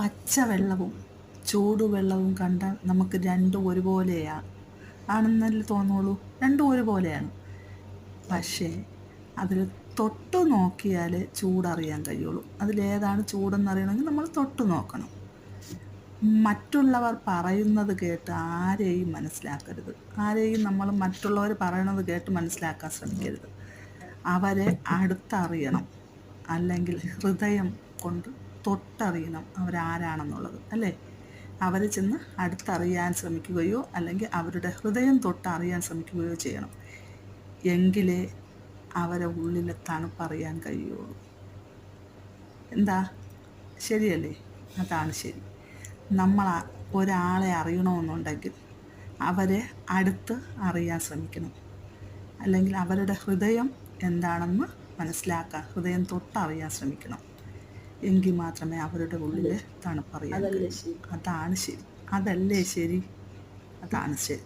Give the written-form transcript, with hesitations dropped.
പച്ചവെള്ളവും ചൂടുവെള്ളവും കണ്ടാൽ നമുക്ക് രണ്ടും ഒരുപോലെയാണ് ആണെന്നല്ലേ തോന്നുള്ളൂ. രണ്ടും ഒരുപോലെയാണ്. പക്ഷേ അതിൽ തൊട്ട് നോക്കിയാൽ ചൂടറിയാൻ കഴിയുള്ളൂ. അതിലേതാണ് ചൂടെന്നറിയണമെങ്കിൽ നമ്മൾ തൊട്ട് നോക്കണം. മറ്റുള്ളവർ പറയുന്നത് കേട്ട് ആരെയും മനസ്സിലാക്കരുത്. ആരെയും നമ്മൾ മറ്റുള്ളവർ പറയണത് കേട്ട് മനസ്സിലാക്കാൻ ശ്രമിക്കരുത്. അവരെ അടുത്തറിയണം, അല്ലെങ്കിൽ ഹൃദയം കൊണ്ട് തൊട്ടറിയണം അവരാരാണെന്നുള്ളത്, അല്ലേ? അവർ ചെന്ന് അടുത്തറിയാൻ ശ്രമിക്കുകയോ അല്ലെങ്കിൽ അവരുടെ ഹൃദയം തൊട്ടറിയാൻ ശ്രമിക്കുകയോ ചെയ്യണം. എങ്കിലേ അവരെ ഉള്ളിലെ തണുപ്പറിയാൻ കഴിയുള്ളൂ. എന്താ, ശരിയല്ലേ? അതാണ് ശരി. നമ്മൾ ഒരാളെ അറിയണമെന്നുണ്ടെങ്കിൽ അവരെ അടുത്ത് അറിയാൻ ശ്രമിക്കണം, അല്ലെങ്കിൽ അവരുടെ ഹൃദയം എന്താണെന്ന് മനസ്സിലാക്കാൻ ഹൃദയം തൊട്ടറിയാൻ ശ്രമിക്കണം. എങ്കിൽ മാത്രമേ അവരുടെ ഉള്ളിലെ തണുപ്പറിയാൻ കഴിയൂ. അതാണ് ശരി. അതല്ലേ ശരി? അതാണ് ശരി.